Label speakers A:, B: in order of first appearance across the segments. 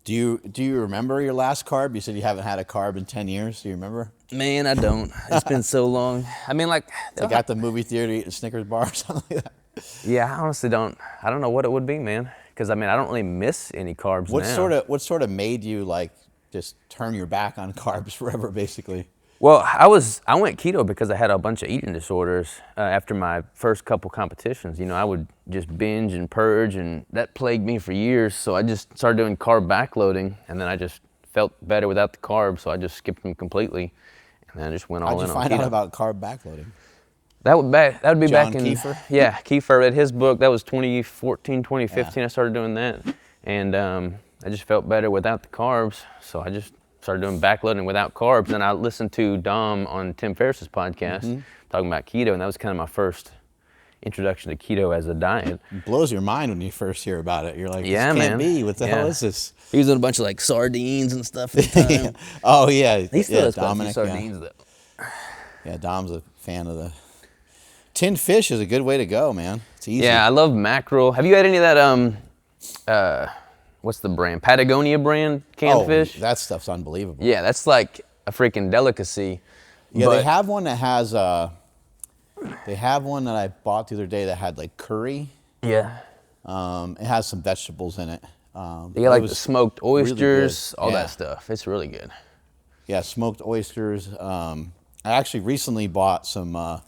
A: Do you remember your last carb? You said you haven't had a carb in 10 years. Do you remember?
B: Man, I don't. It's been so long. I mean, like...
A: I got the movie theater eating a Snickers bar or something like that.
B: Yeah, I honestly don't. I don't know what it would be, man. Because, I mean, I don't really miss any carbs now.
A: What sort of made you, like, just turn your back on carbs forever, basically?
B: Well, I went keto because I had a bunch of eating disorders after my first couple competitions. You know, I would just binge and purge, and that plagued me for years. So I just started doing carb backloading, and then I just felt better without the carbs, so I just skipped them completely, and then I just went all in on keto.
A: How'd you find out about carb backloading?
B: That would be
A: John
B: back in
A: Kiefer?
B: Yeah, Kiefer read his book. That was 2014, 2015.
A: Yeah.
B: I started doing that, and I just felt better without the carbs, so I just started doing backloading without carbs. And I listened to Dom on Tim Ferriss's podcast talking about keto, and that was kind of my first introduction to keto as a diet.
A: It blows your mind when you first hear about it. You're like,
B: Yeah,
A: this can't
B: man.
A: be. What the hell is this?
B: He was in a bunch of like sardines and stuff at the time.
A: Oh, yeah.
B: He still has quite a few
A: Dominic,
B: sardines though.
A: Yeah, Dom's a fan of the... Tinned fish is a good way to go, man. It's easy.
B: Yeah, I love mackerel. Have you had any of that, what's the brand? Patagonia brand canned fish?
A: That stuff's unbelievable.
B: Yeah, that's like a freaking delicacy.
A: Yeah, they have one that has, they have one that I bought the other day that had like curry.
B: Yeah.
A: It has some vegetables in it.
B: They got like the smoked oysters,
A: really
B: all that stuff. It's really good.
A: Yeah, smoked oysters. I actually recently bought some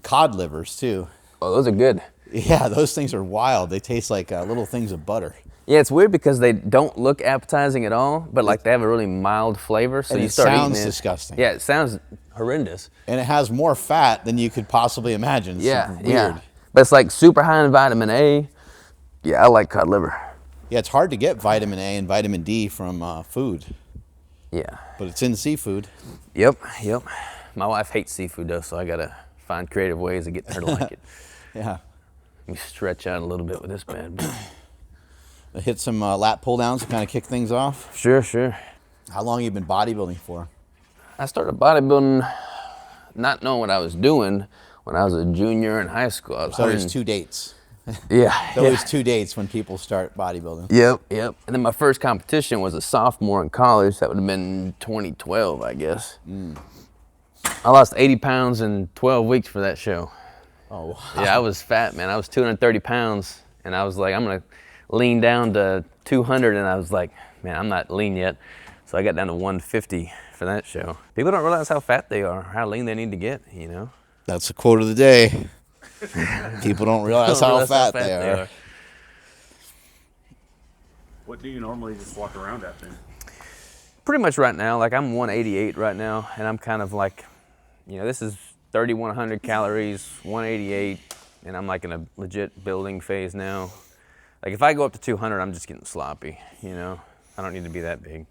A: cod livers too.
B: Oh, those are good.
A: Yeah, those things are wild. They taste like little things of butter.
B: Yeah, it's weird because they don't look appetizing at all, but like they have a really mild flavor. So
A: And
B: you
A: it
B: start
A: sounds
B: eating it.
A: disgusting.
B: Yeah, it sounds horrendous.
A: And it has more fat than you could possibly imagine. It's
B: Yeah,
A: weird.
B: yeah. But it's like super high in vitamin A. Yeah, I like cod liver.
A: Yeah, it's hard to get vitamin A and vitamin D from food.
B: Yeah.
A: But it's in seafood.
B: Yep. My wife hates seafood though, so I gotta find creative ways of getting her to like it.
A: Yeah.
B: Let me stretch out a little bit with this bad boy.
A: Hit some lat pull downs to kind of kick things off.
B: Sure.
A: How long have you been bodybuilding for?
B: I started bodybuilding not knowing what I was doing when I was a junior in high school. I was
A: So there's 2 dates.
B: Yeah.
A: There's 2 dates when people start bodybuilding.
B: Yep. And then my first competition was a sophomore in college. That would have been 2012, I guess. I lost 80 pounds in 12 weeks for that show.
A: Oh, wow.
B: Yeah, I was fat, man. I was 230 pounds, and I was like, I'm going to lean down to 200, and I was like, man, I'm not lean yet. So I got down to 150 for that show. People don't realize how fat they are, how lean they need to get, you know?
A: That's the quote of the day. People don't realize how fat they are.
C: What do you normally just walk around at then?
B: Pretty much right now, like I'm 188 right now, and I'm kind of like, you know, this is 3,100 calories, 188, and I'm like in a legit building phase now. Like if I go up to 200, I'm just getting sloppy, you know? I don't need to be that big,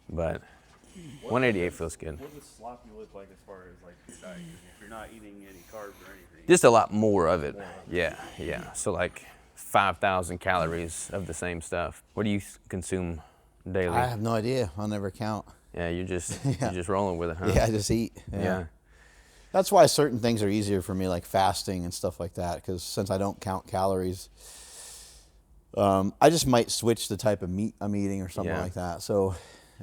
B: but 188 feels good.
C: What does sloppy look like as far as like your diet? If you're not eating any carbs or anything.
B: Just a lot more of it. Yeah. So like 5,000 calories of the same stuff. What do you consume daily?
A: I have no idea. I'll never count.
B: Yeah, you're just rolling with it, huh?
A: Yeah, I just eat.
B: Yeah.
A: That's why certain things are easier for me, like fasting and stuff like that, because since I don't count calories, I just might switch the type of meat I'm eating or something like that. So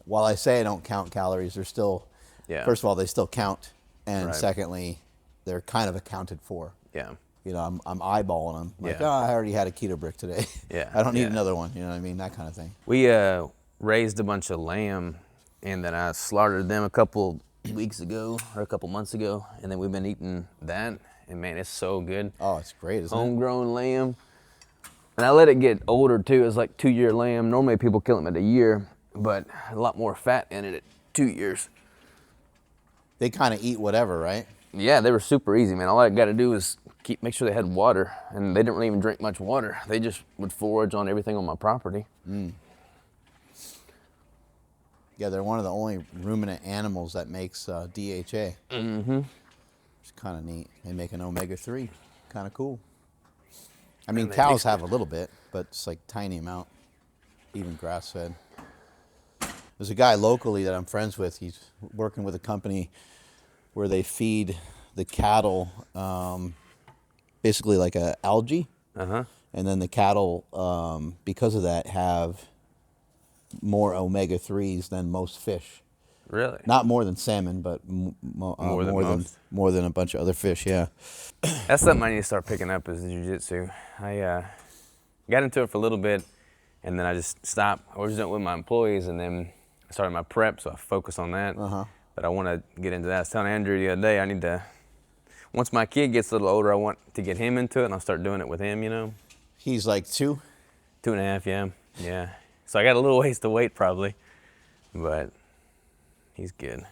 A: while I say I don't count calories, they're still, first of all, they still count. And secondly, they're kind of accounted for.
B: Yeah.
A: You know, I'm eyeballing them. Like, I already had a keto brick today.
B: Yeah.
A: I don't need another one. You know what I mean? That kind of thing.
B: We raised a bunch of lamb, and then I slaughtered them a couple weeks ago or a couple months ago, and then we've been eating that, and man, it's so good.
A: Oh, it's great, isn't it?
B: Homegrown lamb. And I let it get older too. It's like 2-year lamb. Normally people kill them at a year, but a lot more fat in it at 2 years.
A: They kind of eat whatever, right?
B: Yeah, they were super easy, man. All I got to do is make sure they had water, and they didn't really even drink much water. They just would forage on everything on my property.
A: Yeah, they're one of the only ruminant animals that makes DHA. It's kind of neat. They make an omega-3. Kind of cool. I mean, cows have a little bit, but it's like tiny amount, even grass-fed. There's a guy locally that I'm friends with. He's working with a company where they feed the cattle basically like a algae. And then the cattle, because of that, have more omega-3s than most fish.
B: Really?
A: Not more than salmon, but more than a bunch of other fish. Yeah.
B: That's something I need to start picking up is the jiu-jitsu. I got into it for a little bit, and then I just stopped. I was doing it with my employees, and then I started my prep, so I focus on that. But I want to get into that. I was telling Andrew the other day, I need to, once my kid gets a little older, I want to get him into it, and I'll start doing it with him, you know?
A: He's like 2?
B: 2.5, yeah. Yeah. So I got a little ways to wait probably, but he's good.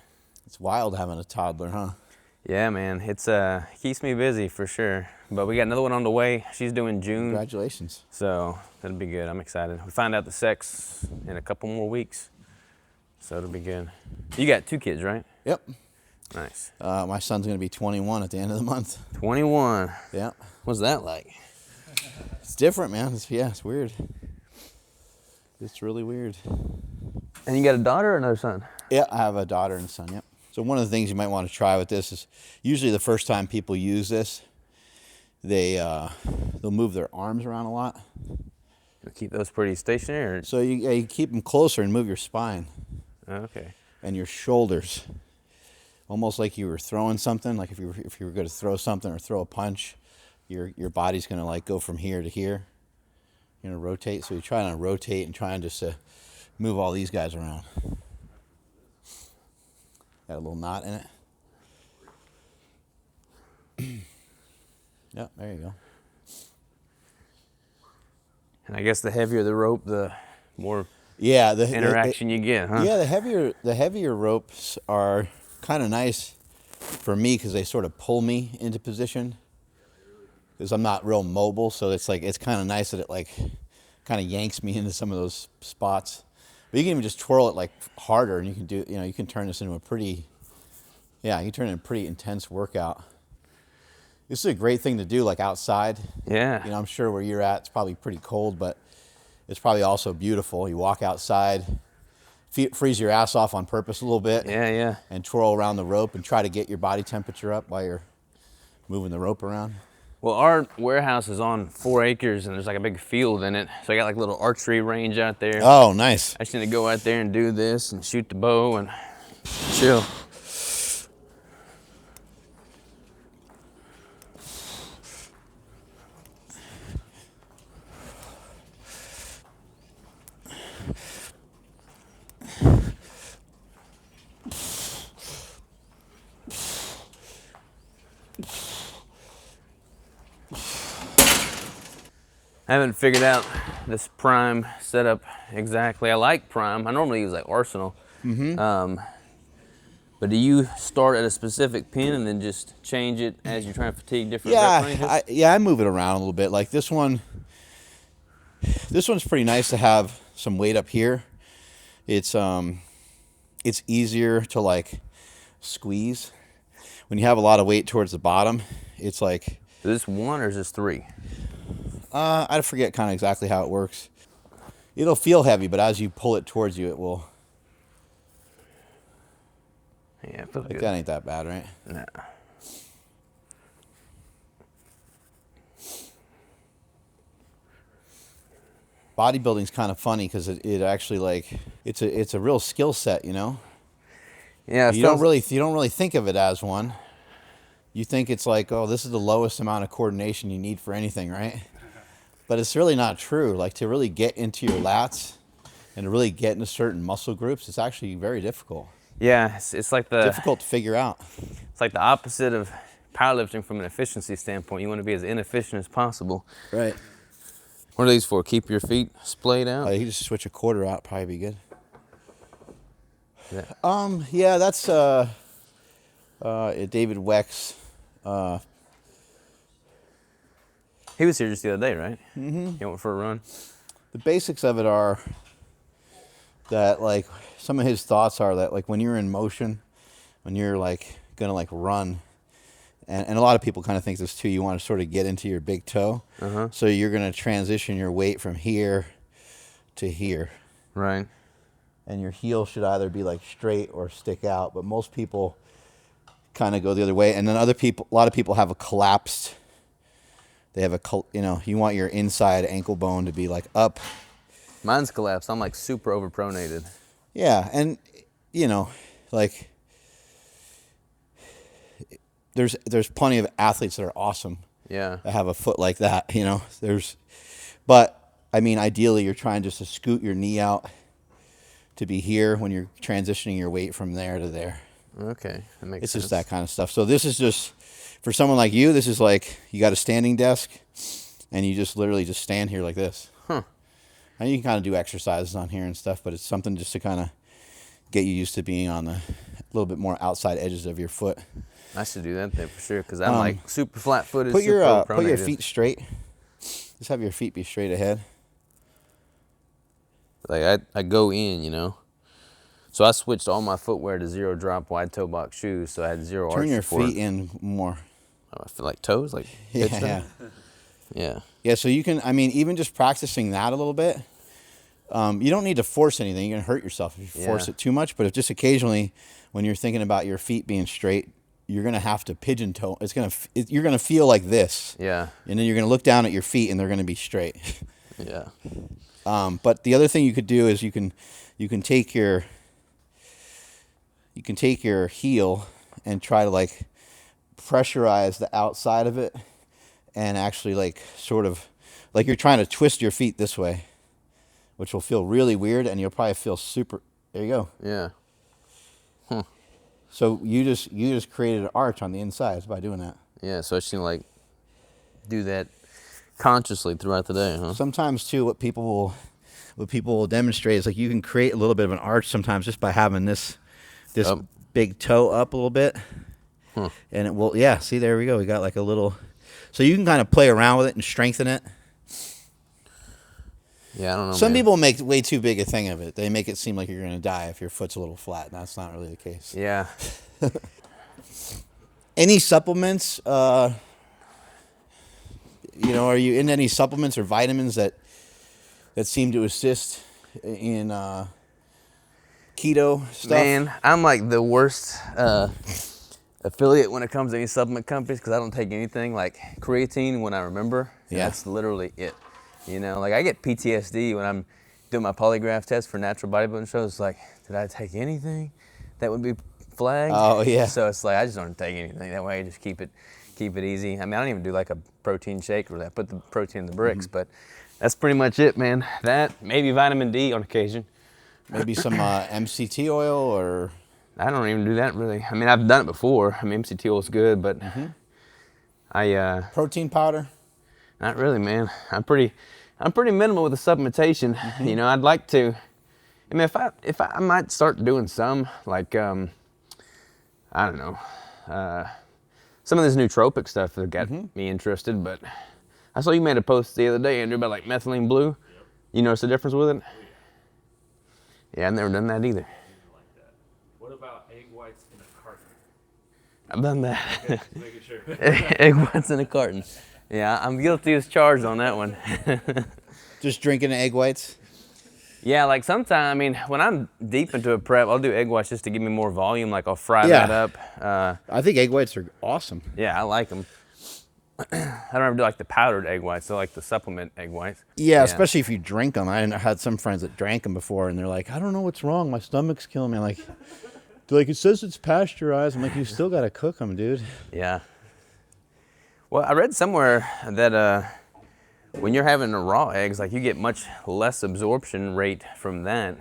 A: It's wild having a toddler, huh?
B: Yeah, man. It's keeps me busy for sure. But we got another one on the way. She's due in June.
A: Congratulations.
B: So that'll be good. I'm excited. We find out the sex in a couple more weeks. So it'll be good. You got 2 kids, right?
A: Yep.
B: Nice.
A: My son's going to be 21 at the end of the month.
B: 21.
A: Yeah.
B: What's that like?
A: It's different, man. It's weird. It's really weird.
B: And you got a daughter or another son?
A: Yeah, I have a daughter and a son, yep. So one of the things you might want to try with this is usually the first time people use this, they'll move their arms around a lot.
B: You'll keep those pretty stationary? Or?
A: So you keep them closer and move your spine.
B: Okay.
A: And your shoulders. Almost like you were throwing something, like if you were going to throw something or throw a punch, your body's going to like go from here to here. You're going to rotate. So you're trying to rotate and trying just to move all these guys around. Got a little knot in it. Yep, there you go.
B: And I guess the heavier the rope, the more
A: the
B: interaction you get, huh?
A: Yeah, the heavier ropes are kind of nice for me because they sort of pull me into position. Because I'm not real mobile, so it's kind of nice that it like kind of yanks me into some of those spots. But you can even just twirl it like harder, and you can turn this into a pretty intense workout. This is a great thing to do like outside.
B: Yeah.
A: I'm sure where you're at, it's probably pretty cold, but it's probably also beautiful. You walk outside, freeze your ass off on purpose a little bit.
B: Yeah.
A: And twirl around the rope and try to get your body temperature up while you're moving the rope around.
B: Well, our warehouse is on 4 acres, and there's like a big field in it. So I got like a little archery range out there.
A: Oh, nice.
B: I just need to go out there and do this and shoot the bow and chill. I haven't figured out this prime setup exactly. I like prime. I normally use like Arsenal. But do you start at a specific pin and then just change it as you're trying to fatigue different rep ranges?
A: I move it around a little bit. Like this one's pretty nice to have some weight up here. It's easier to like squeeze. When you have a lot of weight towards the bottom, it's like...
B: Is this 1 or is this 3?
A: I forget kind of exactly how it works. It'll feel heavy, but as you pull it towards you, it will.
B: Yeah, it feels good.
A: That ain't that bad, right?
B: Nah.
A: Bodybuilding's kind of funny because it actually like it's a real skill set, you know.
B: Yeah,
A: you don't really think of it as one. You think it's like, oh, this is the lowest amount of coordination you need for anything, right? But it's really not true. Like to really get into your lats and to really get into certain muscle groups, it's actually very difficult.
B: Yeah, it's like
A: difficult to figure out.
B: It's like the opposite of powerlifting from an efficiency standpoint. You want to be as inefficient as possible.
A: Right.
B: What are these for? Keep your feet splayed out?
A: You can just switch a quarter out, probably be good.
B: Yeah.
A: Yeah, that's David Weck's.
B: He was here just the other day, right? Mm-hmm. He went for a run.
A: The basics of it are that, like, some of his thoughts are that, like, when you're in motion, when you're, like, going to, like, run, and a lot of people kind of think this, too, you want to sort of get into your big toe.
B: Uh-huh.
A: So you're going to transition your weight from here to here.
B: Right.
A: And your heel should either be, like, straight or stick out. But most people kind of go the other way. And then a lot of people have a collapsed... They have you want your inside ankle bone to be like up,
B: Mine's collapsed. I'm like super overpronated.
A: Yeah, and you know, like there's plenty of athletes that are awesome.
B: Yeah.
A: That have a foot like that. You know, but I mean, ideally, you're trying just to scoot your knee out to be here when you're transitioning your weight from there to there.
B: Okay, that makes
A: It's
B: sense.
A: just that kind of stuff. So this is just for someone like you. This is like you got a standing desk, and you just literally just stand here like this.
B: Huh.
A: And you can kind of do exercises on here and stuff, but it's something just to kind of get you used to being on the a little bit more outside edges of your foot.
B: I should do that then for sure, because I'm like super flat-footed,
A: Put
B: super
A: your
B: overpronated.
A: feet straight. Just have your feet be straight ahead.
B: Like I go in, you know. So I switched all my footwear to zero drop wide toe box shoes, so I had zero arch
A: Turn your
B: support.
A: feet in more.
B: I feel like toes, like
A: Yeah,
B: pitch
A: yeah.
B: Yeah.
A: Yeah, so you can, I mean, even just practicing that a little bit, you don't need to force anything. You're going to hurt yourself if you force
B: Yeah.
A: it too much. But if just occasionally, when you're thinking about your feet being straight, you're going to have to pigeon toe. You're going to feel like this.
B: Yeah.
A: And then you're going to look down at your feet and they're going to be straight.
B: Yeah.
A: But the other thing you could do is you can take your heel and try to like pressurize the outside of it and actually like sort of like you're trying to twist your feet this way, which will feel really weird and you'll probably feel super. There you go.
B: Yeah.
A: So you just created an arch on the inside by doing that.
B: Yeah. So I should like do that consciously throughout the day, huh?
A: Sometimes too, what people will demonstrate is like you can create a little bit of an arch sometimes just by having this big toe up a little bit. And it will, yeah, see, there we go. We got like a little, so you can kind of play around with it and strengthen it.
B: Yeah, I don't know.
A: Some
B: man.
A: people make way too big a thing of it. They make it seem like you're going to die if your foot's a little flat. That's not really the case.
B: Yeah.
A: Any supplements, are you in any supplements or vitamins that seem to assist in keto stuff?
B: Man, I'm like the worst affiliate when it comes to any supplement companies because I don't take anything like creatine when I remember.
A: Yeah.
B: That's literally it. You know, like I get PTSD when I'm doing my polygraph test for natural bodybuilding shows. It's like, did I take anything that would be flagged?
A: Oh, yeah.
B: So it's like, I just don't take anything. That way I just keep it easy. I mean, I don't even do like a protein shake or that. Put the protein in the bricks, but that's pretty much it, man. That, maybe vitamin D on occasion.
A: Maybe some MCT oil or...
B: I don't even do that really. I mean, I've done it before. I mean, MCT oil is good, but
A: protein powder?
B: Not really, man. I'm pretty minimal with the supplementation. You know, I'd like to. I mean, if I might start doing some like I don't know, some of this nootropic stuff that got me interested. But I saw you made a post the other day, Andrew, about like methylene blue. Yep. You notice the difference with it? Yeah, I've never done that either.
C: What about egg whites in a carton?
B: I've done that.
C: Okay, just making sure.
B: Egg whites in a carton. Yeah, I'm guilty as charged on that one.
A: Just drinking egg whites?
B: Yeah, like sometimes, I mean, when I'm deep into a prep, I'll do egg whites just to give me more volume. Like I'll fry that up.
A: I think egg whites are awesome.
B: Yeah, I like them. I don't ever do like the powdered egg whites. I like the supplement egg whites.
A: Yeah, especially if you drink them. I had some friends that drank them before, and they're like, I don't know what's wrong. My stomach's killing me. I'm like, they're like, it says it's pasteurized. I'm like, you still got to cook them, dude.
B: Yeah. Well, I read somewhere that when you're having the raw eggs, like you get much less absorption rate from that.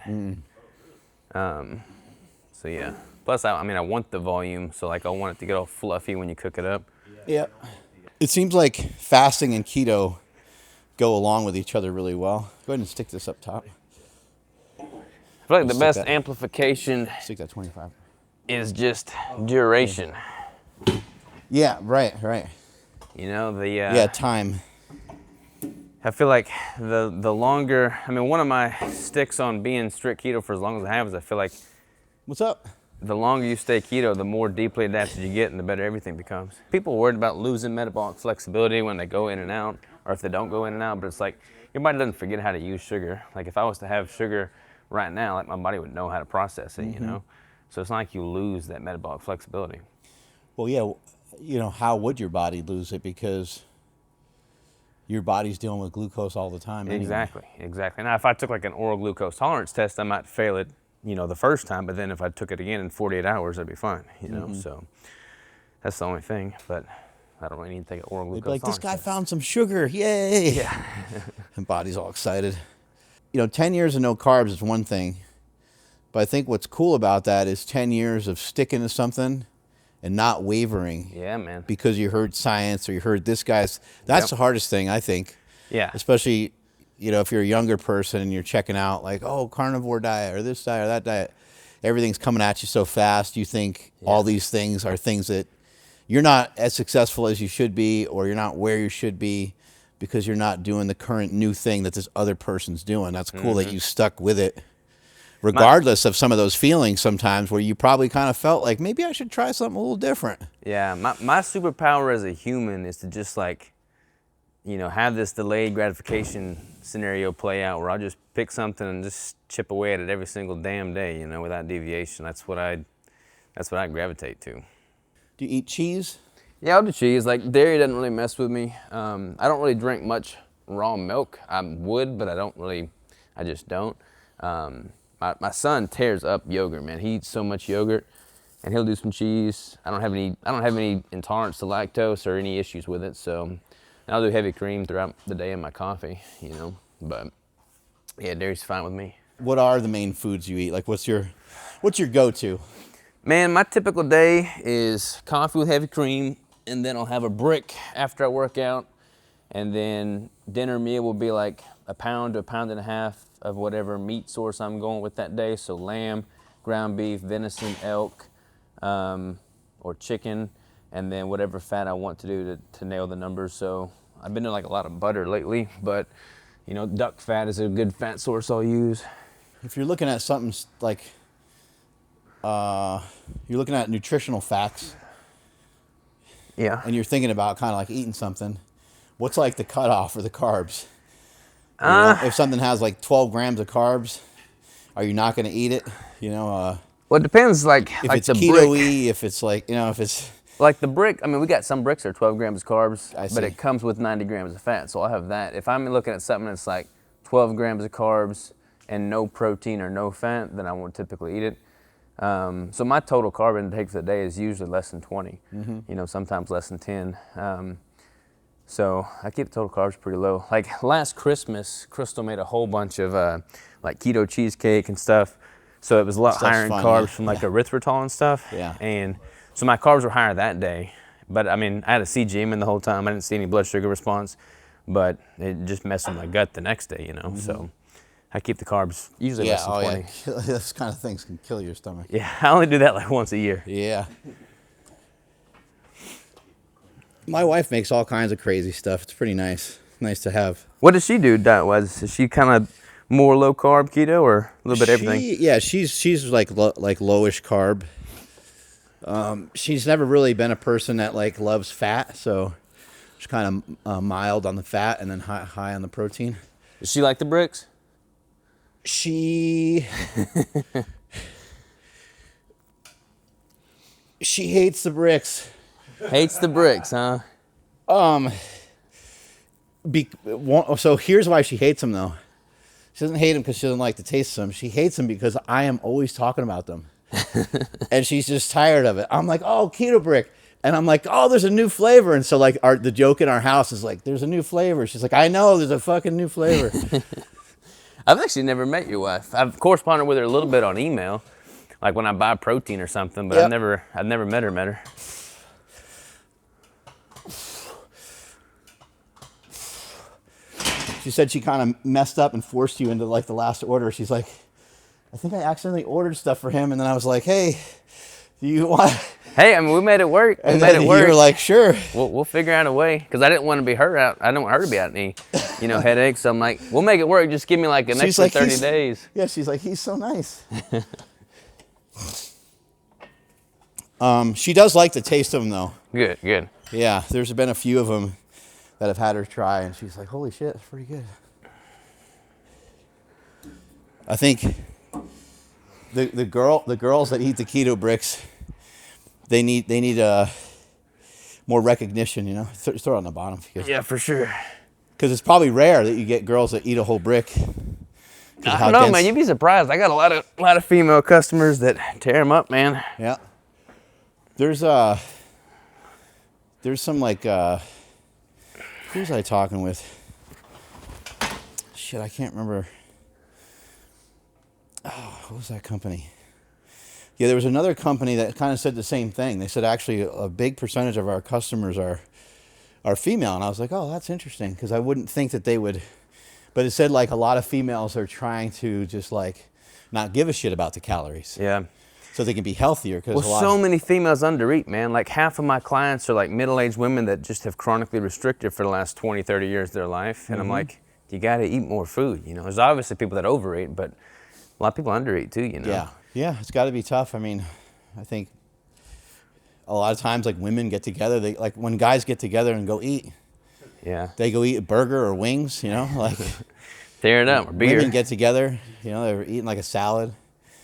B: So yeah. Plus, I mean, I want the volume, so like I want it to get all fluffy when you cook it up.
A: Yeah. It seems like fasting and keto go along with each other really well. Go ahead and stick this up top.
B: I feel like the
A: Stick
B: best
A: that.
B: amplification
A: Stick that 25.
B: is just duration.
A: Yeah, right.
B: You know, the
A: Yeah, time.
B: I feel like the longer, I mean, one of my sticks on being strict keto for as long as I have is I feel like
A: What's up?
B: the longer you stay keto, the more deeply adapted you get and the better everything becomes. People are worried about losing metabolic flexibility when they go in and out, or if they don't go in and out, but it's like your body doesn't forget how to use sugar. Like if I was to have sugar right now, like my body would know how to process it, you know? So it's not like you lose that metabolic flexibility.
A: Well, yeah, you know, how would your body lose it? Because your body's dealing with glucose all the time. Anyway.
B: Exactly. Now, if I took like an oral glucose tolerance test, I might fail it, the first time. But then if I took it again in 48 hours, I'd be fine. So that's the only thing. But I don't really need to take an oral glucose
A: They'd be like, this
B: tolerance
A: guy
B: test.
A: found some sugar, yay!
B: Yeah.
A: And body's all excited. 10 years of no carbs is one thing, but I think what's cool about that is 10 years of sticking to something and not wavering.
B: Yeah, man.
A: Because you heard science or you heard this guy's. That's the hardest thing, I think.
B: Yeah.
A: Especially, if you're a younger person and you're checking out like, oh, carnivore diet or this diet or that diet. Everything's coming at you so fast. You think all these things are things that you're not as successful as you should be, or you're not where you should be because you're not doing the current new thing that this other person's doing. That's cool that you stuck with it. Regardless of some of those feelings sometimes where you probably kind of felt like maybe I should try something a little different.
B: Yeah, my superpower as a human is to just have this delayed gratification scenario play out where I'll just pick something and just chip away at it every single damn day, without deviation. That's what I gravitate to.
A: Do you eat cheese?
B: Yeah, I'll do cheese. Like dairy doesn't really mess with me. I don't really drink much raw milk. I would, but I just don't. My son tears up yogurt, man. He eats so much yogurt, and he'll do some cheese. I don't have any intolerance to lactose or any issues with it, so I'll do heavy cream throughout the day in my coffee, But yeah, dairy's fine with me.
A: What are the main foods you eat? Like, what's your go-to?
B: Man, my typical day is coffee with heavy cream, and then I'll have a brick after I work out, and then dinner meal will be like a pound to a pound and a half of whatever meat source I'm going with that day. So lamb, ground beef, venison, elk, or chicken, and then whatever fat I want to do to nail the numbers. So I've been doing like a lot of butter lately, but duck fat is a good fat source I'll use.
A: If you're looking at something like, you're looking at nutritional facts,
B: yeah,
A: and you're thinking about kind of like eating something, what's like the cutoff for the carbs? If something has like 12 grams of carbs, are you not going to eat it?
B: Well, it depends. If
A: it's
B: the
A: keto-y,
B: brick,
A: if it's like, if it's
B: like the brick. I mean, we got some bricks that are 12 grams of carbs,
A: I
B: but
A: see.
B: it comes with 90 grams of fat. So I'll have that. If I'm looking at something that's like 12 grams of carbs and no protein or no fat, then I won't typically eat it. So my total carb intake for the day is usually less than 20. Sometimes less than 10. So I keep the total carbs pretty low. Like last Christmas, Crystal made a whole bunch of like keto cheesecake and stuff. So it was a lot higher in carbs from like erythritol and stuff.
A: Yeah.
B: And so my carbs were higher that day. But I mean, I had a CGM in the whole time. I didn't see any blood sugar response, but it just messed with my gut the next day, So I keep the carbs usually less than 20.
A: Yeah, those kind of things can kill your stomach.
B: Yeah, I only do that like once a year.
A: Yeah. My wife makes all kinds of crazy stuff. It's pretty nice. Nice to have.
B: What does she do diet-wise? Is she kind of more low-carb keto or a little bit of everything?
A: Yeah, she's like lowish carb. She's never really been a person that like loves fat, so she's kind of mild on the fat and then high on the protein.
B: Does she like the bricks?
A: She hates the bricks.
B: Hates the bricks, huh?
A: So here's why she hates them, though. She doesn't hate them because she doesn't like the taste of them. She hates them because I am always talking about them. And she's just tired of it. I'm like, oh, keto brick. And I'm like, oh, there's a new flavor. And so like the joke in our house is like, there's a new flavor. She's like, I know, there's a fucking new flavor.
B: I've actually never met your wife. I've corresponded with her a little bit on email, like when I buy protein or something, but I've never met her.
A: She said she kind of messed up and forced you into like the last order. She's like, I think I accidentally ordered stuff for him. And then I was like, hey, do you want...
B: Hey, I mean, we made it work.
A: And then you were like, sure.
B: We'll figure out a way. Because I didn't want to be her out. I didn't want her to be out any, headaches. So I'm like, we'll make it work. Just give me like an extra 30 days.
A: Yeah, she's like, he's so nice. She does like the taste of them, though.
B: Good.
A: Yeah, there's been a few of them that I've had her try, and she's like, holy shit, it's pretty good. I think the girls that eat the keto bricks, they need more recognition, Throw it on the bottom.
B: Yeah, for sure.
A: Because it's probably rare that you get girls that eat a whole brick.
B: I don't know, man. You'd be surprised. I got a lot of female customers that tear them up, man.
A: Yeah. There's some like who was I talking with? Shit, I can't remember. Oh, what was that company? Yeah, there was another company that kind of said the same thing. They said actually a big percentage of our customers are female, and I was like, oh, that's interesting, because I wouldn't think that they would. But it said like a lot of females are trying to just like not give a shit about the calories.
B: Yeah.
A: So they can be healthier.
B: Well, so many females undereat, man. Like half of my clients are like middle-aged women that just have chronically restricted for the last 20, 30 years of their life. And I'm like, you got to eat more food. You know, there's obviously people that overeat, but a lot of people undereat too, you know.
A: Yeah. Yeah, it's got to be tough. I mean, I think a lot of times like women get together, they like when guys get together and go eat.
B: Yeah.
A: They go eat a burger or wings, you know, like
B: tear it up, or beer.
A: Women get together, you know, they're eating like a salad.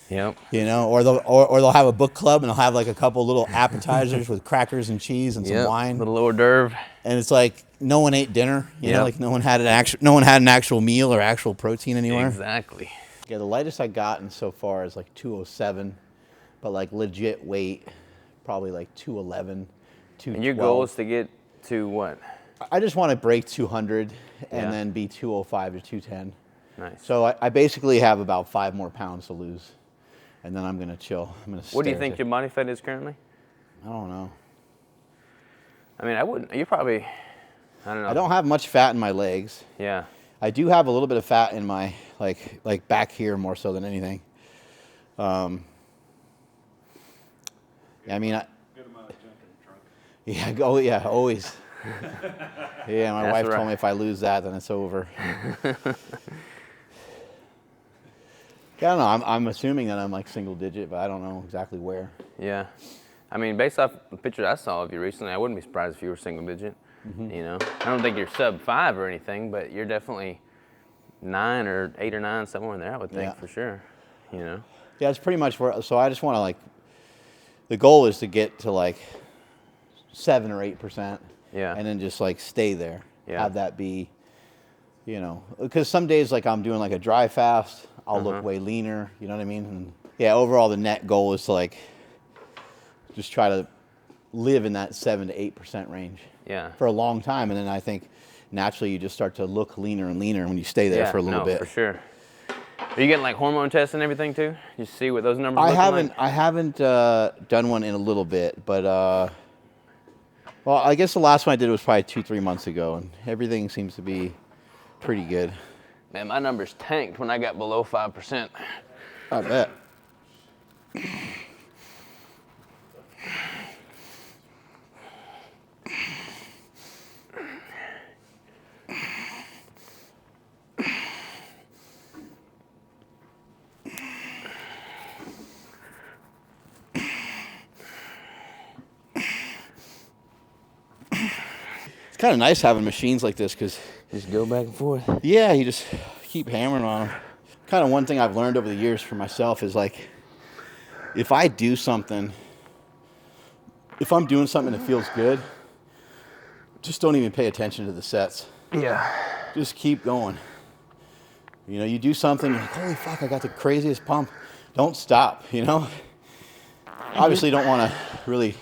B: Yep.
A: You know, or they'll have a book club and they'll have like a couple little appetizers with crackers and cheese and some wine.
B: Little hors d'oeuvre.
A: And it's like no one ate dinner. You know, like no one had an actual meal or actual protein anywhere.
B: Exactly.
A: Yeah, the lightest I've gotten so far is like 207, but like legit weight, probably like 211, 212.
B: And your goal is to get to what?
A: I just want to break 200 and then be 205 to 210.
B: Nice.
A: So I basically have about 5 more pounds to lose. And then I'm going to chill. I'm going to
B: What do you think your body fat is currently?
A: I don't know.
B: I mean, I wouldn't. You probably, I don't know.
A: I don't have much fat in my legs.
B: Yeah.
A: I do have a little bit of fat in my, like back here more so than anything. Yeah, I mean,
C: Good amount of junk in the trunk.
A: yeah, yeah, always. Yeah, my wife
B: right.
A: told me if I lose that, then it's over. Yeah, I don't know. I'm assuming that I'm like single digit, but I don't know exactly where.
B: Yeah. I mean, based off the picture I saw of you recently, I wouldn't be surprised if you were single digit. You know, I don't think you're sub 5 or anything, but you're definitely 9 or 8 or 9, somewhere in there, I would think, for sure. You know?
A: Yeah, it's pretty much where, so I just want to like, the goal is to get to like 7 or 8%.
B: Yeah.
A: And then just like stay there.
B: Yeah.
A: Have that be, you know, because some days like I'm doing like a dry fast, I'll look way leaner, you know what I mean? And yeah, overall the net goal is to like just try to live in that 7 to 8% range.
B: Yeah.
A: For a long time, and then I think naturally you just start to look leaner and leaner when you stay there for a little bit.
B: For sure. Are you getting like hormone tests and everything too? You see what those numbers look like?
A: I haven't done one in a little bit, but well, I guess the last one I did was probably 2-3 months ago, and everything seems to be pretty good.
B: Man, my numbers tanked when I got below 5%.
A: I bet. It's kind of nice having machines like this because
B: Just go back and forth.
A: yeah, you just keep hammering on them. Kind of one thing I've learned over the years for myself is like, if I do something, if I'm doing something that feels good, just don't even pay attention to the sets.
B: Yeah.
A: Just keep going. You know, you do something, you're like, holy fuck, I got the craziest pump. Don't stop, you know? Obviously don't want to really,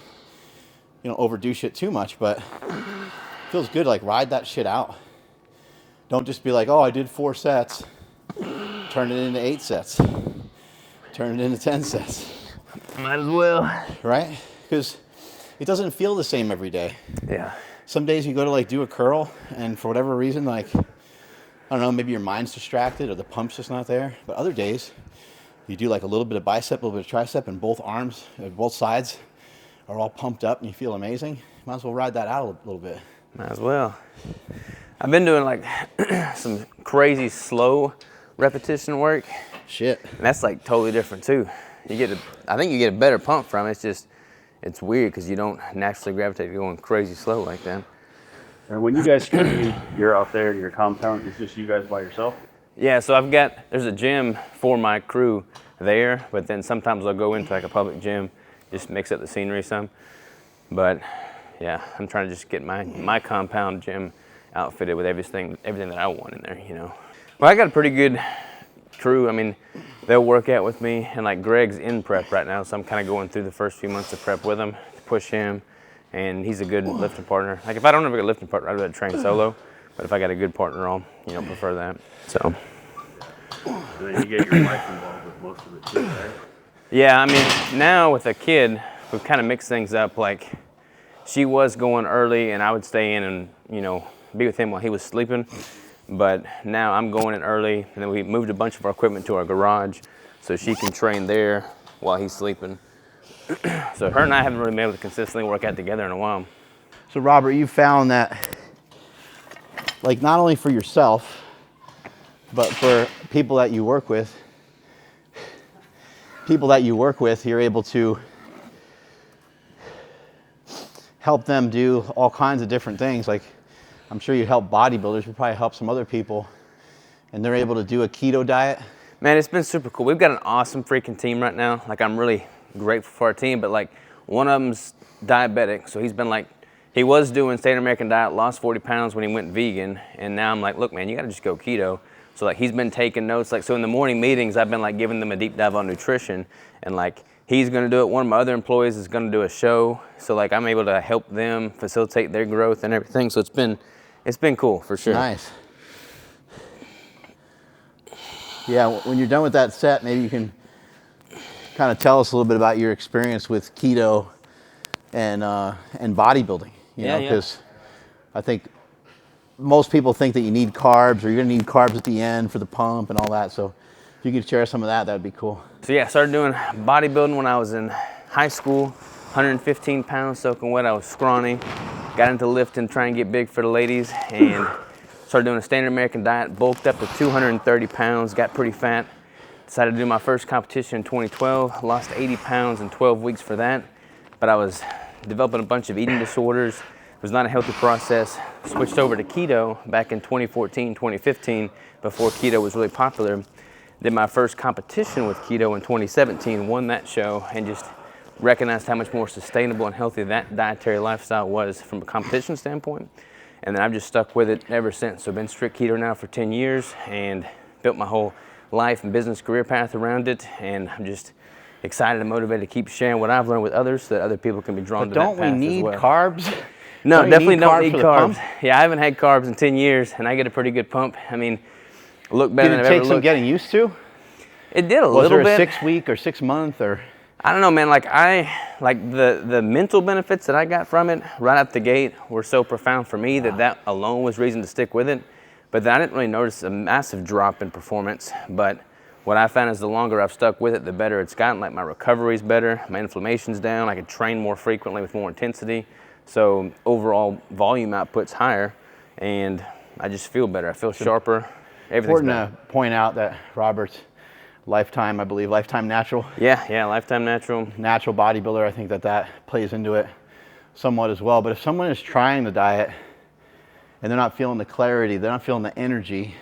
A: you know, overdo shit too much, but it feels good, like ride that shit out. Don't just be like, oh, I did 4 sets. Turn it into 8 sets. Turn it into 10 sets.
B: Might as well.
A: Right? Because it doesn't feel the same every day.
B: Yeah.
A: Some days you go to like do a curl, and for whatever reason, like, I don't know, maybe your mind's distracted or the pump's just not there. But other days, you do like a little bit of bicep, a little bit of tricep, and both arms, both sides are all pumped up and you feel amazing. Might as well ride that out a little bit.
B: Might as well. I've been doing like some crazy slow repetition work.
A: Shit.
B: And that's like totally different too. I think you get a better pump from it. It's just, it's weird because you don't naturally gravitate to going crazy slow like that.
C: And when you guys train, you're out there in your compound, it's just you guys by yourself?
B: Yeah, so there's a gym for my crew there, but then sometimes I'll go into like a public gym, just mix up the scenery some. But yeah, I'm trying to just get my compound gym outfitted with everything that I want in there, you know. Well, I got a pretty good crew. I mean, they'll work out with me, and like Greg's in prep right now, so I'm kind of going through the first few months of prep with him to push him, and he's a good lifting partner. Like if I don't have a good lifting partner, I'd rather train solo, but if I got a good partner, I'll, you know, prefer that. So.
C: And then you get your wife involved with most of it too, right?
B: Yeah, I mean, now with a kid, we've kind of mixed things up. Like, she was going early, and I would stay in and, you know, be with him while he was sleeping. But now I'm going in early, and then we moved a bunch of our equipment to our garage so she can train there while he's sleeping. So her and I haven't really been able to consistently work out together in a while.
A: So Robert, you found that, like, not only for yourself, but for people that you work with, you're able to help them do all kinds of different things. Like, I'm sure you help bodybuilders, you probably help some other people, and they're able to do a keto diet.
B: Man, it's been super cool. We've got an awesome freaking team right now. Like, I'm really grateful for our team, but like, one of them's diabetic, so he's been like, he was doing standard American diet, lost 40 pounds when he went vegan, and now I'm like, look, man, you gotta just go keto. So like, he's been taking notes. Like, so in the morning meetings, I've been like giving them a deep dive on nutrition, and like, he's gonna do it. One of my other employees is gonna do a show. So like, I'm able to help them facilitate their growth and everything. So it's been cool for sure.
A: Nice. Yeah, when you're done with that set, maybe you can kind of tell us a little bit about your experience with keto and bodybuilding. You know, because I think most people think that you need carbs, or you're gonna need carbs at the end for the pump and all that. So if you could share some of that, that'd be cool.
B: So yeah, I started doing bodybuilding when I was in high school, 115 pounds soaking wet. I was scrawny, got into lifting, trying to get big for the ladies, and started doing a standard American diet, bulked up to 230 pounds, got pretty fat. Decided to do my first competition in 2012, lost 80 pounds in 12 weeks for that. But I was developing a bunch of eating disorders. It was not a healthy process. Switched over to keto back in 2014, 2015, before keto was really popular. Did my first competition with keto in 2017, won that show, and just recognized how much more sustainable and healthy that dietary lifestyle was from a competition standpoint. And then I've just stuck with it ever since. So I've been strict keto now for 10 years and built my whole life and business career path around it. And I'm just excited and motivated to keep sharing what I've learned with others so that other people can be drawn to that path as well.
A: Don't we need carbs?
B: No, definitely don't need carbs.
A: Pump?
B: Yeah, I haven't had carbs in 10 years, and I get a pretty good pump. I mean, look better than I've ever looked.
A: Did it take some getting used to?
B: It did a little bit.
A: Was there a 6 week or 6 month or?
B: I don't know, man. Like the mental benefits that I got from it right out the gate were so profound for me that alone was reason to stick with it. But then I didn't really notice a massive drop in performance. But what I found is the longer I've stuck with it, the better it's gotten. Like, my recovery's better, my inflammation's down, I could train more frequently with more intensity. So overall volume output's higher, and I just feel better. I feel sharper. Everything's better.
A: Important to point out that Robert's lifetime, I believe, lifetime natural.
B: Yeah, lifetime natural.
A: Natural bodybuilder, I think that plays into it somewhat as well. But if someone is trying the diet and they're not feeling the clarity, they're not feeling the energy,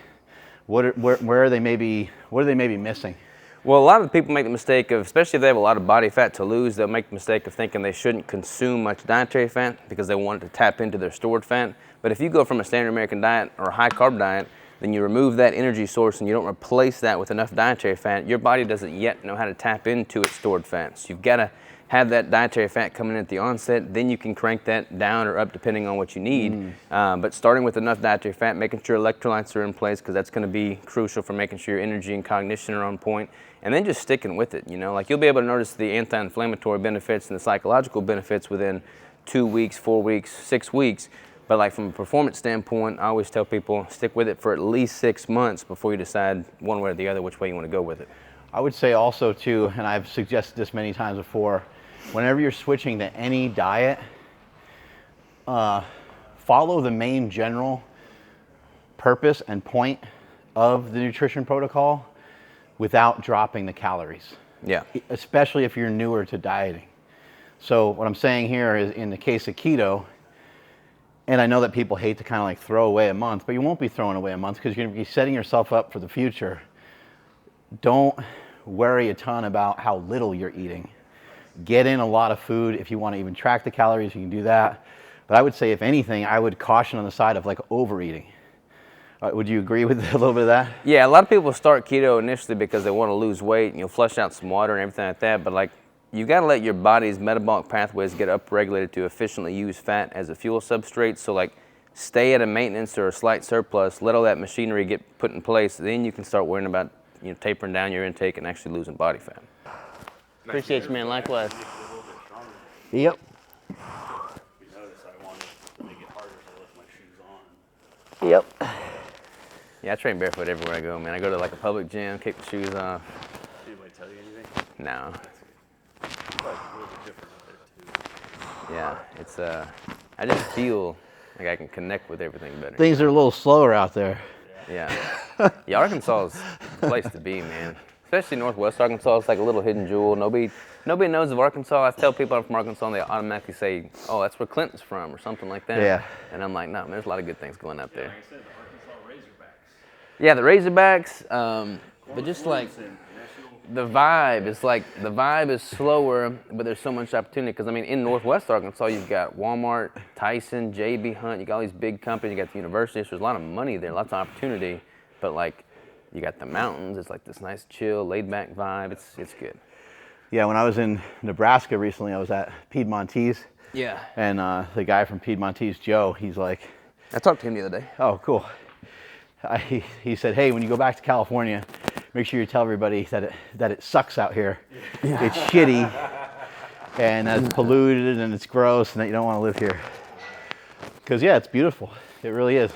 A: what are they maybe missing?
B: Well, a lot of people make the mistake of, especially if they have a lot of body fat to lose, they'll make the mistake of thinking they shouldn't consume much dietary fat because they want to tap into their stored fat. But if you go from a standard American diet or a high carb diet, then you remove that energy source and you don't replace that with enough dietary fat, your body doesn't yet know how to tap into its stored fats. You've got to have that dietary fat coming in at the onset, then you can crank that down or up depending on what you need. But starting with enough dietary fat, making sure electrolytes are in place, because that's going to be crucial for making sure your energy and cognition are on point, and then just sticking with it. You know, like, you'll be able to notice the anti-inflammatory benefits and the psychological benefits within 2 weeks, 4 weeks, 6 weeks. But like, from a performance standpoint, I always tell people stick with it for at least 6 months before you decide one way or the other which way you want to go with it.
A: I would say also too, and I've suggested this many times before, whenever you're switching to any diet, follow the main general purpose and point of the nutrition protocol without dropping the calories.
B: Yeah.
A: Especially if you're newer to dieting. So what I'm saying here is, in the case of keto, and I know that people hate to kind of like throw away a month, but you won't be throwing away a month because you're going to be setting yourself up for the future. Don't worry a ton about how little you're eating. Get in a lot of food. If you want to even track the calories, you can do that. But I would say, if anything, I would caution on the side of like overeating. Would you agree with a little bit of that?
B: Yeah, a lot of people start keto initially because they want to lose weight and you'll flush out some water and everything like that. But like, you got to let your body's metabolic pathways get upregulated to efficiently use fat as a fuel substrate. So like, stay at a maintenance or a slight surplus, let all that machinery get put in place. Then you can start worrying about, you know, tapering down your intake and actually losing body fat. Appreciate you, man. Likewise.
A: Yep.
C: You notice I wanted to make it harder to lift my shoes on.
A: Yep.
B: Yeah, I train barefoot everywhere I go, man. I go to like a public gym, kick the shoes off.
C: Anybody tell you anything?
B: No.
C: It's probably a little bit different up there too.
B: Yeah, it's I just feel like I can connect with everything better.
A: Things are a little slower out there.
B: Yeah. Yeah, Arkansas is the place to be, man. Especially Northwest Arkansas, it's like a little hidden jewel. Nobody knows of Arkansas. I tell people I'm from Arkansas, and they automatically say, "Oh, that's where Clinton's from," or something like that.
A: Yeah.
B: And I'm like, no, man, there's a lot of good things going up there.
C: Like I said, the Arkansas Razorbacks.
B: Yeah, the Razorbacks, but just like the vibe is slower, but there's so much opportunity. Because I mean, in Northwest Arkansas, you've got Walmart, Tyson, JB Hunt. You got all these big companies. You got the universities. There's a lot of money there, lots of opportunity. But like, you got the mountains. It's like this nice, chill, laid-back vibe. It's good.
A: Yeah, when I was in Nebraska recently, I was at Piedmontese.
B: Yeah.
A: And the guy from Piedmontese, Joe, he's like,
B: I talked to him the other day.
A: "Oh, cool." He said, "Hey, when you go back to California, make sure you tell everybody that it sucks out here. Yeah. It's shitty, and that it's polluted, and it's gross, and that you don't want to live here." Because yeah, it's beautiful. It really is.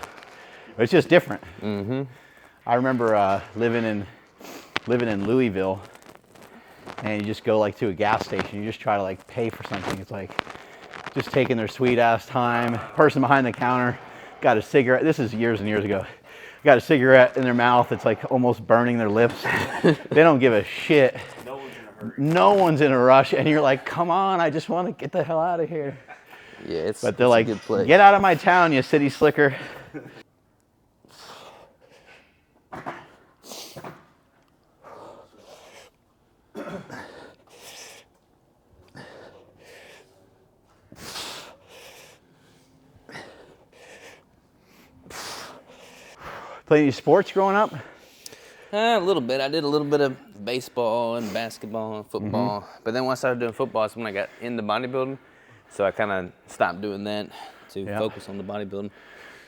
A: But it's just different. Mm-hmm. I remember living in Louisville, and you just go like to a gas station. You just try to like pay for something. It's like just taking their sweet ass time. Person behind the counter got a cigarette. This is years and years ago. Got a cigarette in their mouth. It's like almost burning their lips. They don't give a shit.
C: No one's in a hurry.
A: No one's in a rush, and you're like, "Come on, I just want to get the hell out of here."
B: Yeah,
A: But they're like,
B: a good place.
A: "Get out of my town, you city slicker." Play any sports growing up?
B: A little bit. I did a little bit of baseball and basketball and football. Mm-hmm. But then once I started doing football, that's when I got into bodybuilding. So I kind of stopped doing that to focus on the bodybuilding.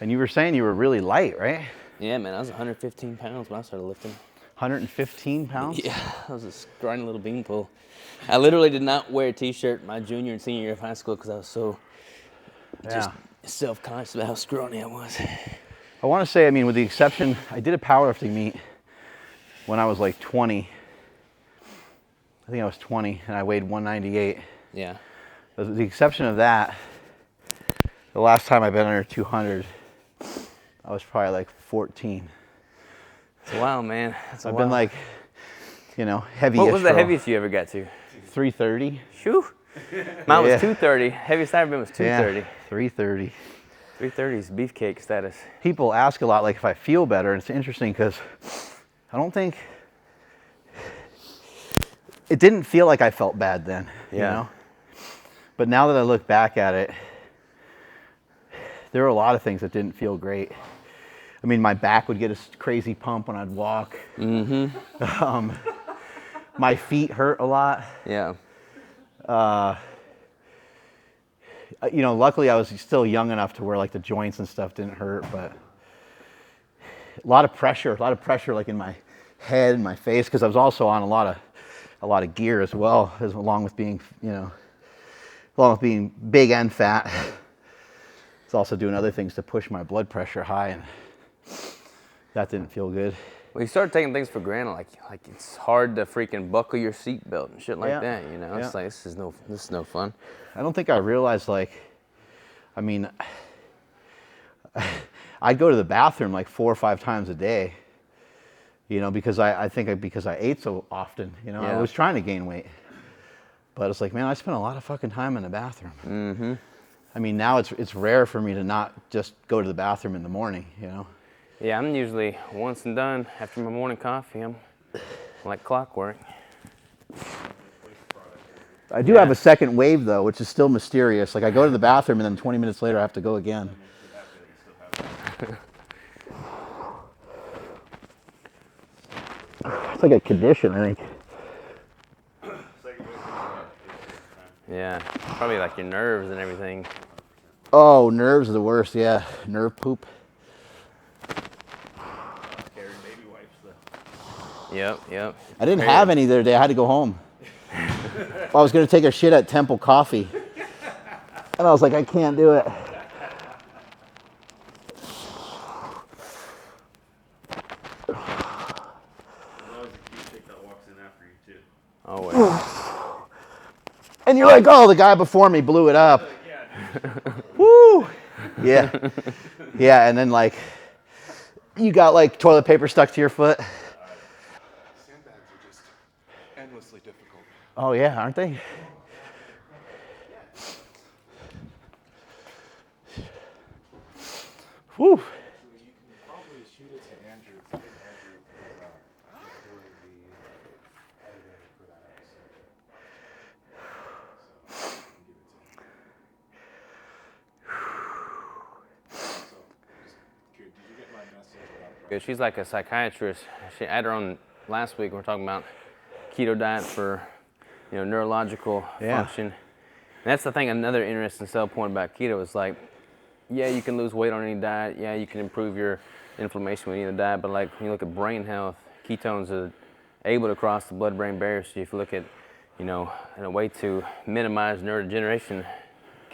A: And you were saying you were really light, right?
B: Yeah, man. I was 115 pounds when I started lifting.
A: 115 pounds?
B: Yeah, I was a scrawny little beanpole. I literally did not wear a t-shirt my junior and senior year of high school because I was so just self-conscious about how scrawny I was.
A: I want to say, I mean, with the exception, I did a powerlifting meet when I was like 20. I think I was 20, and I weighed 198.
B: Yeah.
A: With the exception of that, the last time I've been under 200, I was probably like 14.
B: It's a while, man.
A: I've been like, you know, heavy.
B: What was the heaviest you ever got to?
A: 330.
B: Shoo. Mine was 230. Heaviest I ever been was 230.
A: Yeah, 330.
B: 330 is beefcake status.
A: People ask a lot, like, if I feel better, and it's interesting because I don't think, it didn't feel like I felt bad then, you know? But now that I look back at it, there were a lot of things that didn't feel great. I mean, my back would get a crazy pump when I'd walk. Mm-hmm. My feet hurt a lot.
B: Yeah.
A: You know, luckily I was still young enough to where like the joints and stuff didn't hurt, but a lot of pressure like in my head and my face, because I was also on a lot of gear as well, along with being, you know, along with being big and fat. It's also doing other things to push my blood pressure high, and that didn't feel good.
B: Well, you start taking things for granted, like it's hard to freaking buckle your seatbelt and shit like that, you know? It's like, this is no fun.
A: I don't think I realized, like, I mean, I'd go to the bathroom like 4 or 5 times a day, you know, because I ate so often, you know. I was trying to gain weight, but it's like, man, I spent a lot of fucking time in the bathroom. Mm-hmm. I mean, now it's rare for me to not just go to the bathroom in the morning, you know.
B: Yeah, I'm usually once and done after my morning coffee. I'm like clockwork.
A: I do have a second wave though, which is still mysterious. Like I go to the bathroom and then 20 minutes later I have to go again. It's like a condition, I think.
B: Yeah, probably like your nerves and everything.
A: Oh, nerves are the worst, yeah. Nerve poop.
C: Carrying baby wipes though.
B: Yep.
A: I didn't have any the other day. I had to go home. I was going to take a shit at Temple Coffee. And I was like, I can't do it.
C: There's always a cute chick that walks in after you too.
B: Always.
A: And you're like, oh, the guy before me blew it up. Woo! Yeah. Yeah, and then like, you got like toilet paper stuck to your foot.
D: Sandbags are just endlessly difficult.
A: Oh yeah, aren't they? Whew.
D: You can probably shoot it to Andrew. I think Andrew is doing the editing for that episode. So I can give it to him. So, just curious, did you get my message about
B: She's like a psychiatrist. She had her on last week. We're talking about keto diet for, neurological function. And that's the thing. Another interesting sell point about keto is like, yeah, you can lose weight on any diet. Yeah, you can improve your inflammation with any diet. But like when you look at brain health, ketones are able to cross the blood-brain barrier. So if you look at, in a way to minimize neurodegeneration,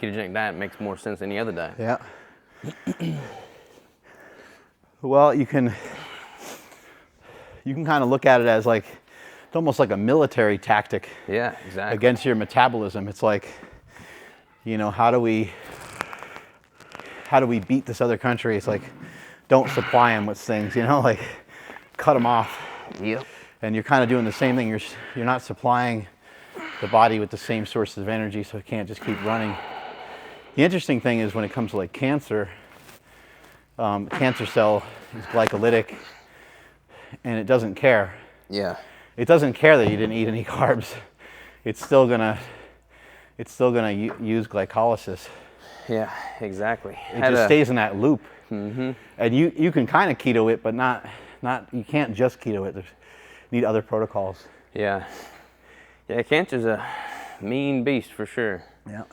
B: ketogenic diet makes more sense than any other diet.
A: Yeah. Well, you can kind of look at it as like, it's almost like a military tactic.
B: Yeah, exactly.
A: Against your metabolism. It's like, how do we beat this other country? It's like, don't supply them with things, like cut them off.
B: Yep.
A: And you're kind of doing the same thing. You're not supplying the body with the same sources of energy, so it can't just keep running. The interesting thing is when it comes to like cancer, cancer cell is glycolytic, and it doesn't care.
B: Yeah.
A: It doesn't care that you didn't eat any carbs. It's still gonna use glycolysis.
B: Yeah, exactly.
A: It just stays in that loop. Mm-hmm. And you can kind of keto it, but not you can't just keto it. You need other protocols.
B: Yeah. Yeah, cancer's a mean beast for sure.
A: Yeah.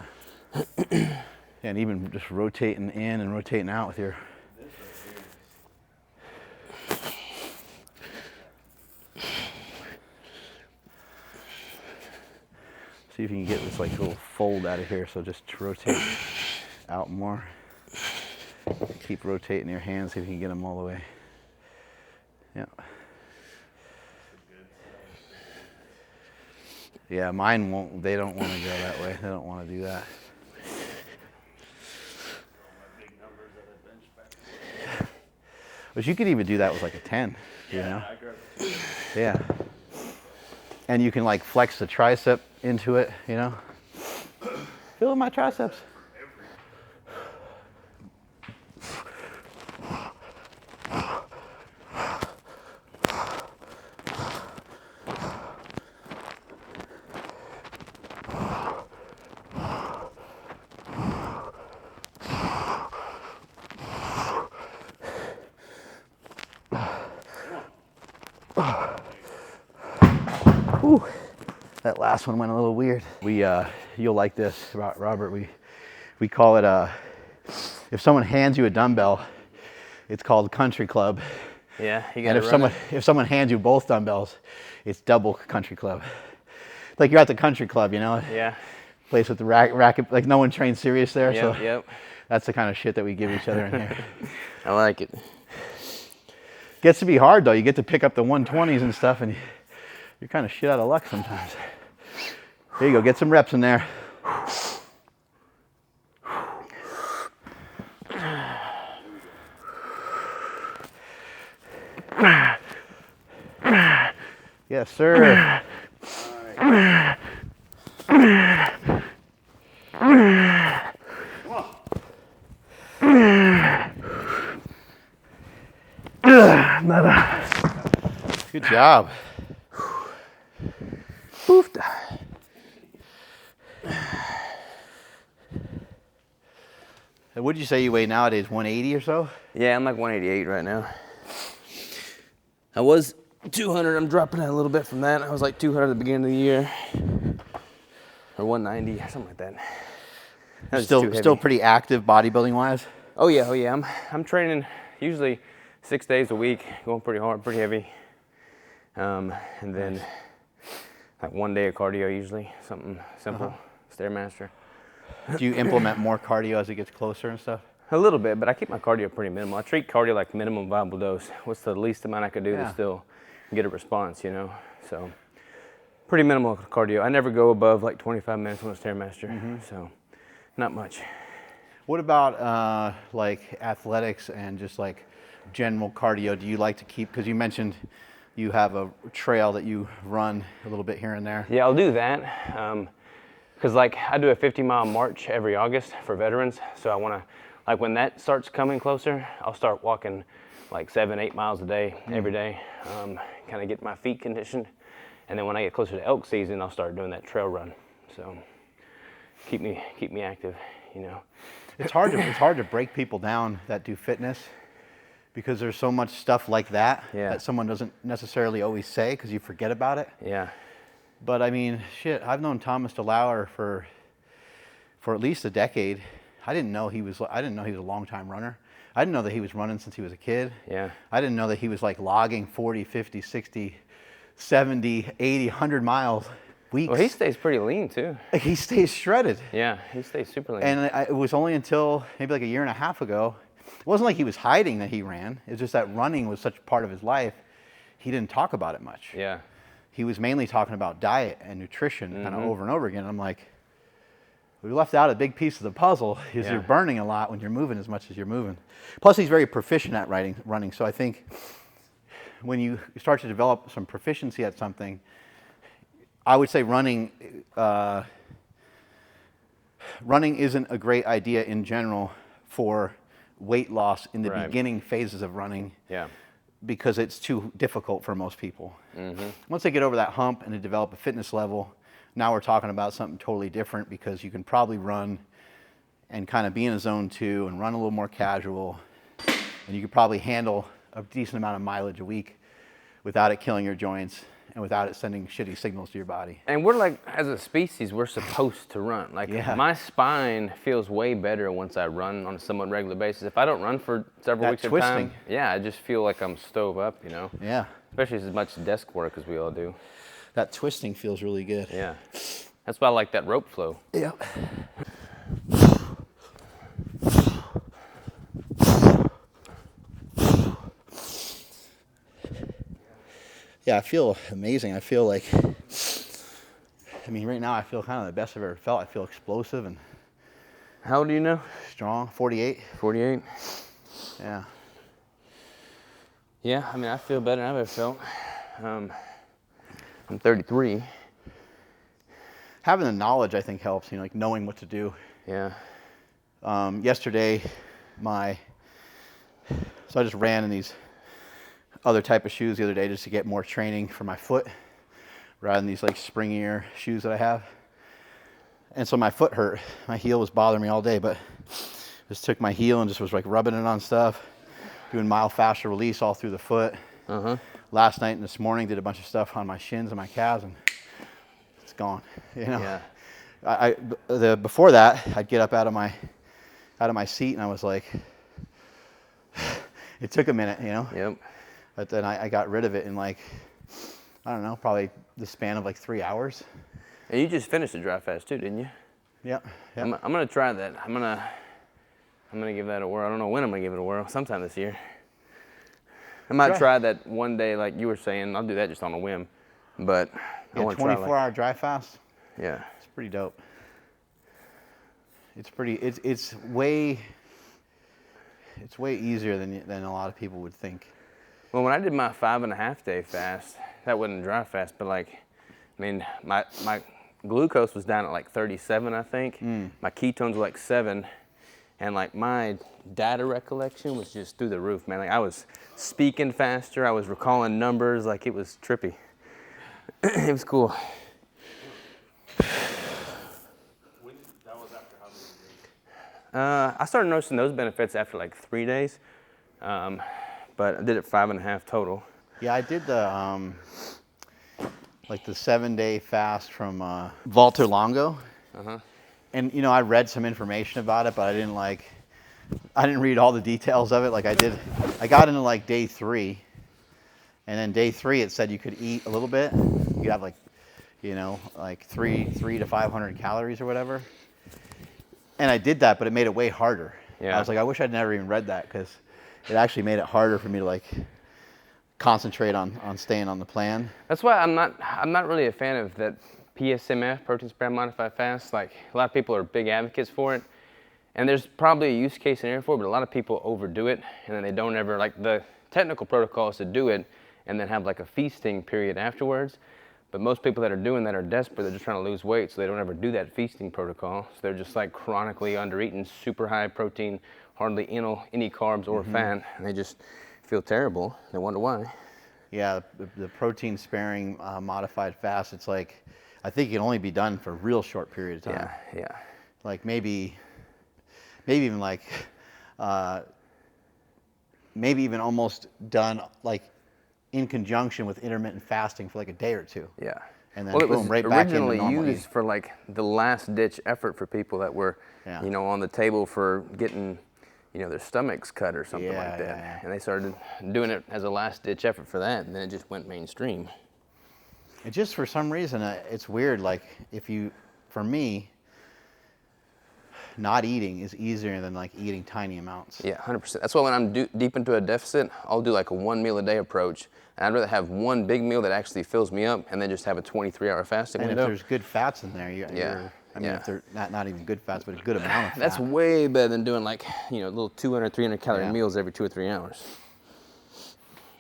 A: And even just rotating in and rotating out with your. See if you can get this like little fold out of here. So just rotate out more. Keep rotating your hands. See if you can get them all the way. Yeah. Yeah, mine won't. They don't want to go that way. They don't want to do that. But you could even do that with like a 10. Yeah. And you can like flex the tricep into it, Feel my triceps. Whew. That last one went a little weird. You'll like this, Robert. We call it if someone hands you a dumbbell, it's called country club.
B: Yeah, you
A: And
B: got
A: if someone hands you both dumbbells, it's double country club. Like you're at the country club,
B: Yeah.
A: Place with the racket. Like no one trains serious there.
B: Yep,
A: So
B: yep.
A: that's the kind of shit that we give each other in here.
B: I like it.
A: Gets to be hard though. You get to pick up the 120s and stuff, and you're kind of shit out of luck sometimes. There you go. Get some reps in there. Yes, sir. Good job.
B: Poof.
A: What did you say you weigh nowadays? 180 or so?
B: Yeah, I'm like 188 right now. I was 200. I'm dropping it a little bit from that. I was like 200 at the beginning of the year, or 190 or something like that. That was
A: Still pretty active bodybuilding wise.
B: Oh yeah. I'm training usually 6 days a week, going pretty hard, pretty heavy, and then like 1 day of cardio usually, something simple, Stairmaster.
A: Do you implement more cardio as it gets closer and stuff?
B: A little bit, but I keep my cardio pretty minimal. I treat cardio like minimum viable dose. What's the least amount I could do to still get a response, you know? So pretty minimal cardio. I never go above like 25 minutes on a Stairmaster, so not much.
A: What about like athletics and just like general cardio? Do you like to keep, because you mentioned you have a trail that you run a little bit here and there.
B: Yeah, I'll do that. Because like I do a 50-mile march every August for veterans. So I want to, like when that starts coming closer, I'll start walking like 7-8 miles a day, every day, kind of get my feet conditioned. And then when I get closer to elk season, I'll start doing that trail run. So keep me active, you know.
A: It's hard to break people down that do fitness, because there's so much stuff like that that someone doesn't necessarily always say because you forget about it.
B: Yeah.
A: But I mean, shit, I've known Thomas DeLauer for at least a decade. I didn't know he was a long-time runner. I didn't know that he was running since he was a kid.
B: Yeah.
A: I didn't know that he was like logging 40, 50, 60, 70, 80, 100 miles weeks.
B: Well, he stays pretty lean too.
A: He stays shredded.
B: Yeah, he stays super lean.
A: And it was only until maybe like a year and a half ago, it wasn't like he was hiding that he ran. It was just that running was such a part of his life. He didn't talk about it much.
B: Yeah.
A: He was mainly talking about diet and nutrition kind of over and over again. I'm like, we left out a big piece of the puzzle is you're burning a lot when you're moving as much as you're moving. Plus, he's very proficient at running. So I think when you start to develop some proficiency at something, I would say running isn't a great idea in general for weight loss in the beginning phases of running. Yeah. Because it's too difficult for most people. Once they get over that hump and they develop a fitness level, now we're talking about something totally different, because you can probably run and kind of be in a zone 2 and run a little more casual, and you could probably handle a decent amount of mileage a week without it killing your joints and without it sending shitty signals to your body.
B: And we're like, as a species, we're supposed to run. Like my spine feels way better once I run on a somewhat regular basis. If I don't run for several weeks at a time, I just feel like I'm stove up, you know? Yeah. Especially as much desk work as we all do.
A: That twisting feels really good.
B: Yeah. That's why I like that rope flow.
A: Yeah. Yeah, I feel amazing. I feel like, I mean, right now I feel kind of the best I've ever felt. I feel explosive and...
B: How old are you now?
A: Strong, 48.
B: 48?
A: Yeah.
B: Yeah, I mean, I feel better than I've ever felt. I'm 33.
A: Having the knowledge, I think, helps, you know, like knowing what to do.
B: Yeah.
A: Yesterday, so I just ran in these other type of shoes the other day just to get more training for my foot rather than these like springier shoes that I have. And so my foot hurt. My heel was bothering me all day, but just took my heel and just was like rubbing it on stuff, doing mild fascial release all through the foot. Last night and this morning did a bunch of stuff on my shins and my calves, and it's gone. You know. Yeah. Before that, I'd get up out of my seat and I was like, it took a minute, you know. Yep. But then I got rid of it in like, I don't know, probably the span of like 3 hours.
B: And you just finished the dry fast too, didn't you?
A: Yeah.
B: I'm gonna try that. I'm gonna give that a whirl. I don't know when I'm gonna give it a whirl. Sometime this year. I might try that one day, like you were saying. I'll do that just on a whim. But I want to try
A: 24-hour dry fast.
B: Yeah.
A: It's pretty dope. It's way easier than a lot of people would think.
B: Well, when I did my 5.5 day fast, that wasn't dry fast, but like, I mean, my glucose was down at like 37, I think. My ketones were like 7, and like my data recollection was just through the roof, man. Like I was speaking faster, I was recalling numbers, like it was trippy. It was cool.
C: That was after how many days?
B: I started noticing those benefits after like 3 days, but I did it 5.5 total.
A: Yeah, I did the like the 7-day fast from Walter Longo. And you know, I read some information about it, but I didn't read all the details of it. Like I got into like day 3, and then day 3 it said you could eat a little bit. You could have like, you know, like 3 to 500 calories or whatever. And I did that, but it made it way harder.
B: Yeah.
A: I was like, I wish I'd never even read that, because it actually made it harder for me to like concentrate on staying on the plan.
B: That's why I'm not really a fan of that PSMF, protein sparing modified fast. Like, a lot of people are big advocates for it, and there's probably a use case in there for it, but a lot of people overdo it, and then they don't ever, like, the technical protocol is to do it and then have like a feasting period afterwards. But most people that are doing that are desperate. They're just trying to lose weight, so they don't ever do that feasting protocol. So they're just like chronically under-eating, super high protein, hardly any carbs or fat, and they just feel terrible. They wonder why.
A: Yeah, the protein sparing modified fast, it's like, I think it can only be done for a real short period of time.
B: Yeah.
A: Like maybe even like, maybe even almost done like in conjunction with intermittent fasting for like a day or 2.
B: Yeah.
A: And then
B: Well, it
A: boom,
B: was
A: right back into
B: originally
A: normal
B: used
A: eating.
B: for like the last ditch effort for people that were,
A: Yeah.
B: you know, on the table for getting, you know, their stomachs cut or something
A: Yeah,
B: like that.
A: yeah.
B: And they started doing it as a last ditch effort for that, and then it just went mainstream.
A: It just, for some reason, it's weird. Like for me, not eating is easier than like eating tiny amounts.
B: Yeah, 100%. That's why when I'm deep into a deficit, I'll do like a 1 meal a day approach. And I'd rather have one big meal that actually fills me up and then just have a 23-hour fasting
A: And
B: window.
A: if there's good fats in there, I mean, if they're not even good fats, but a good amount of fat.
B: That's way better than doing like, you know, little 200, 300 calorie meals every 2 or 3 hours.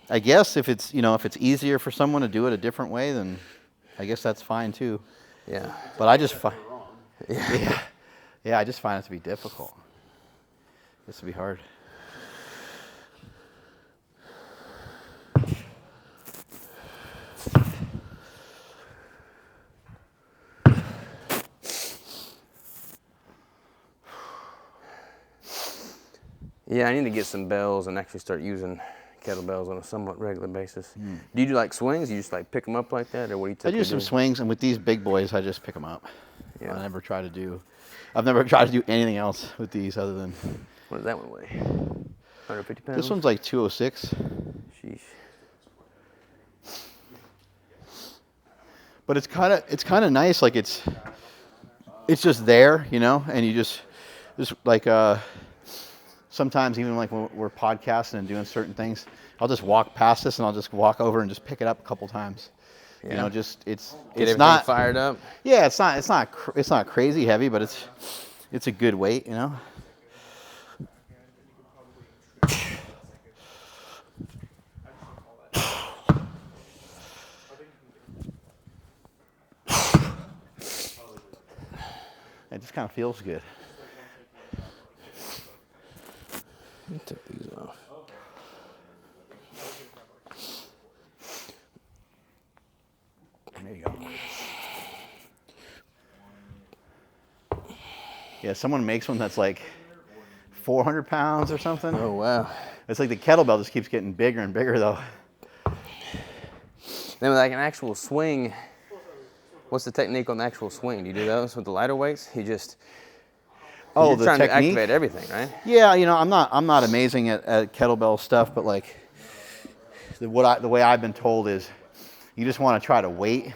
A: I guess if it's easier for someone to do it a different way, then I guess that's fine too.
B: Yeah.
A: But I just find, I just find it to be difficult. This would be hard.
B: Yeah, I need to get some bells and actually start using kettlebells on a somewhat regular basis. Do you do like swings? You just like pick them up like that, or what do you
A: I
B: typically
A: do some swings, and with these big boys, I just pick them up.
B: Yeah.
A: I've never tried to do anything else with these other than.
B: What does that one weigh? 150 pounds?
A: This one's like 206.
B: Sheesh.
A: But it's kind of nice. Like it's just there, you know, and you just like sometimes even like when we're podcasting and doing certain things, I'll just walk past this and I'll just walk over and just pick it up a couple times.
B: Yeah.
A: You know, just
B: Get
A: it's
B: everything
A: not
B: fired up.
A: Yeah, it's not crazy heavy, but it's a good weight, you know. It just kind of feels good.
B: Let me take these off.
A: There you go. Yeah, someone makes one that's like 400 pounds or something.
B: Oh, wow.
A: It's like the kettlebell just keeps getting bigger and bigger, though.
B: Then with like an actual swing, what's the technique on the actual swing? Do you do those with the lighter weights? You just
A: Oh,
B: you're
A: the
B: trying to
A: technique?
B: activate everything, right?
A: Yeah, you know, I'm not amazing at kettlebell stuff, but like the way I've been told is you just want to try to wait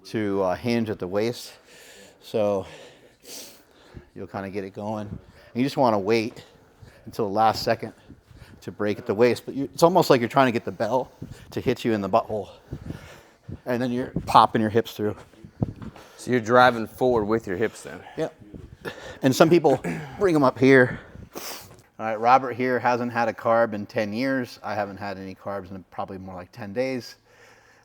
A: to hinge at the waist, so you'll kind of get it going. And you just want to wait until the last second to break at the waist, but it's almost like you're trying to get the bell to hit you in the butthole, and then you're popping your hips through.
B: So you're driving forward with your hips then.
A: Yep. And some people bring them up here. All right, Robert here hasn't had a carb in 10 years. I haven't had any carbs in probably more like 10 days.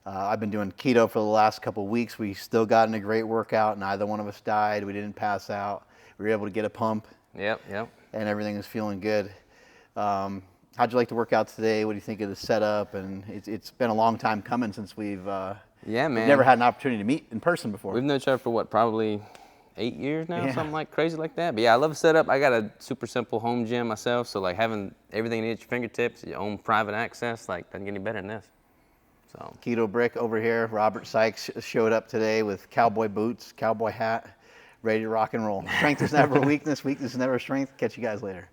A: I've been doing keto for the last couple of weeks. We still got in a great workout. Neither one of us died. We didn't pass out. We were able to get a pump.
B: Yep.
A: And everything is feeling good. How'd you like to work out today? What do you think of the setup? And it's been a long time coming since we've
B: Yeah, man.
A: never had an opportunity to meet in person before.
B: We've known each other for what, probably 8 years now,
E: Yeah.
B: something like crazy like that. But yeah, I love the setup. I got a super simple home gym myself, so like having everything at your fingertips, your own private access, like doesn't get any better than this. So
E: Keto Brick over here. Robert Sykes showed up today with cowboy boots, cowboy hat, ready to rock and roll. Strength is never weakness. Weakness is never strength. Catch you guys later.